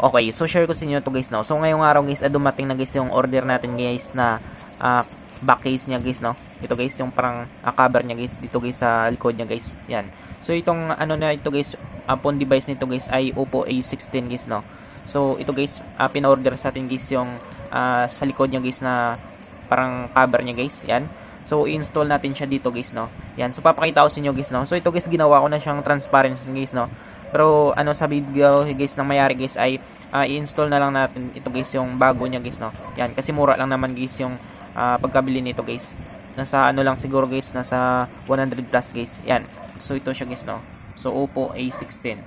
Okay, so share ko sa inyo to guys, no. So ngayong araw guys, dumating na guys yung order natin guys na back case niya guys, no. Ito guys yung parang cover niya guys dito guys sa likod niya guys. Yan. So itong ano na ito guys, phone device nito guys ay Oppo A16 guys, no. So ito guys, pina-order sa atin guys yung sa likod niya guys na parang cover niya guys. Yan. So i-install natin siya dito guys, no. Yan. So papakita ko sa inyo guys, no. So ito guys, ginawa ko na siyang transparent guys, no. Pero ano sa video guys nang mayari guys ay i-install na lang natin ito guys yung bago niya guys, no. Yan, kasi mura lang naman guys yung pagkabili nito guys. Nasa ano lang siguro guys, nasa 100 plus guys. Yan. So ito siya guys, no. So Oppo A16.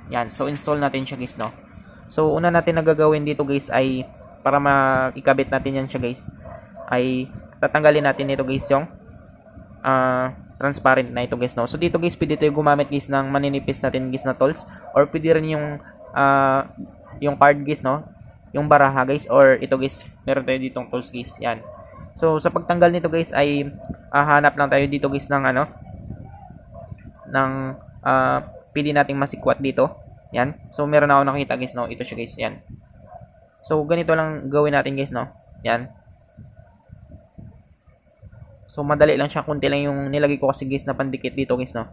Yan. So install natin siya guys, no. So una natin na gagawin dito guys ay para maikabit natin yan siya guys ay tatanggalin natin ito guys yung transparent na ito guys, no. So dito guys pwede tayo gumamit guys ng maninipis natin guys na tools, or pwede rin yung card guys, no, yung baraha guys, or ito guys meron tayo ditong tools guys. Yan. So sa pagtanggal nito guys ay hanap lang tayo dito guys ng ano ng pwede nating masikwat dito. Yan. So meron ako nakita guys, no. Ito siya guys. Yan. So ganito lang gawin natin guys, no. Yan. So madali lang siya, kunti lang yung nilagay ko kasi guys na pandikit dito guys, no.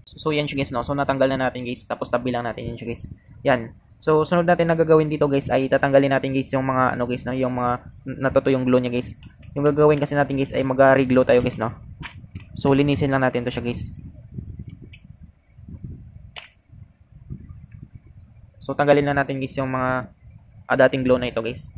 So yan siya guys, no. So natanggal na natin guys, tapos tabi lang natin yan siya guys. Yan. So sunod natin na gagawin dito guys ay tatanggalin natin guys yung mga ano guys, no, yung mga natutuyong glue niya guys. Yung gagawin kasi natin guys ay mag-reglue tayo guys, no. So linisin lang natin to siya guys. So tanggalin na natin guys yung mga dating glue na ito guys.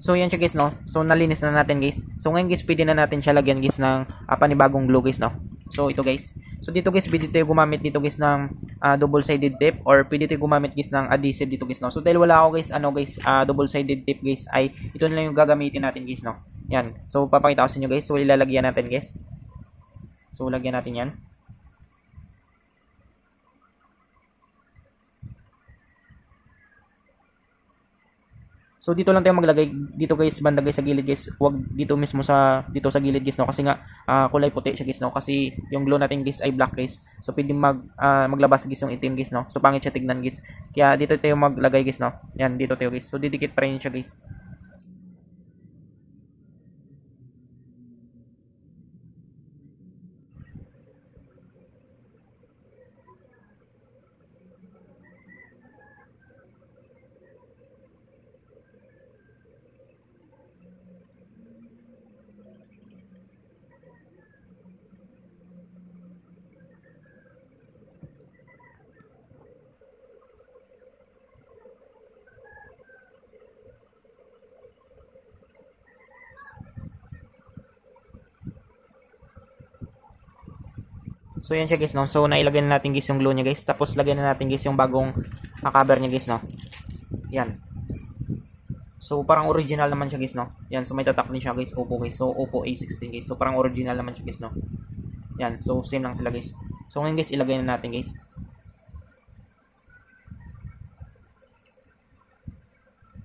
So yan siya guys, no. So nalinis na natin guys. So ngayon guys, pwede na natin siya lagyan guys ng panibagong glue guys, no. So ito guys. So dito guys, pwede tayo gumamit dito guys ng double-sided tape, or pwede tayo gumamit guys ng adhesive dito guys, no. So dahil wala ako guys, double-sided tape guys, ay ito na lang yung gagamitin natin guys, no. Yan. So papakita ko sa inyo guys. So ilalagyan natin guys. So lagyan natin yan. So dito lang tayo maglagay dito guys, banda guys sa gilid guys. Huwag dito mismo dito sa gilid guys, no, kasi nga kulay puti siya guys, no, kasi yung glue natin guys ay black guys. So pwede maglabas guys yung itim guys, no. So pangit siya tignan guys. Kaya dito tayo maglagay guys, no. Yan, dito tayo guys. So didikit pa rin siya guys. So yan siya guys, no. So nailagay na natin guys yung glue niya guys. Tapos lagyan na natin guys yung bagong cover niya guys, no. Yan. So parang original naman siya guys, no. Yan, so may tatak din siya guys, Oppo guys. So Oppo A16 guys. So parang original naman siya guys, no. Yan, so same lang sila guys. So ngayon guys, ilagay na natin guys.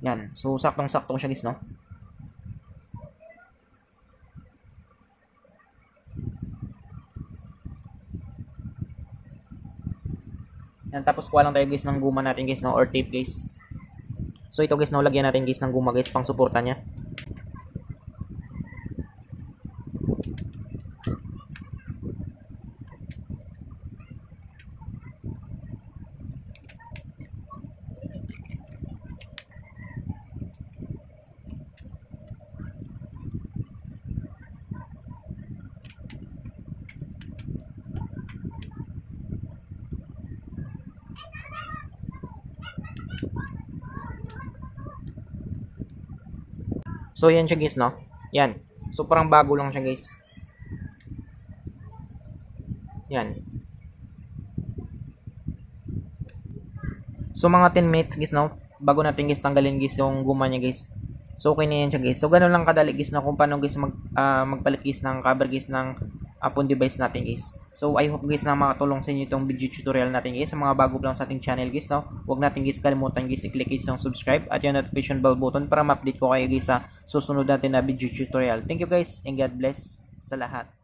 Yan, so saktong-saktong siya guys, no. Yan, tapos kuha lang tayo guys ng guma natin guys, no, or tape guys. So ito guys, no, lagyan natin guys ng guma guys pang suporta niya. So yan siya guys, no. Yan. So parang bago lang siya guys. Yan. So mga 10 minutes guys, no, bago natin guys tanggalin guys yung guma niya guys. So okay na yan siya guys. So ganun lang kadali guys, no, kung paano guys magpalit guys ng cover guys ng phone device natin guys. So I hope guys na makatulong sa inyo itong video tutorial natin guys. Sa mga bago lang sa ating channel guys, no, huwag natin guys kalimutan guys i-click guys yung subscribe at yung notification bell button para ma-update ko kayo guys sa susunod natin na video tutorial. Thank you guys and God bless sa lahat.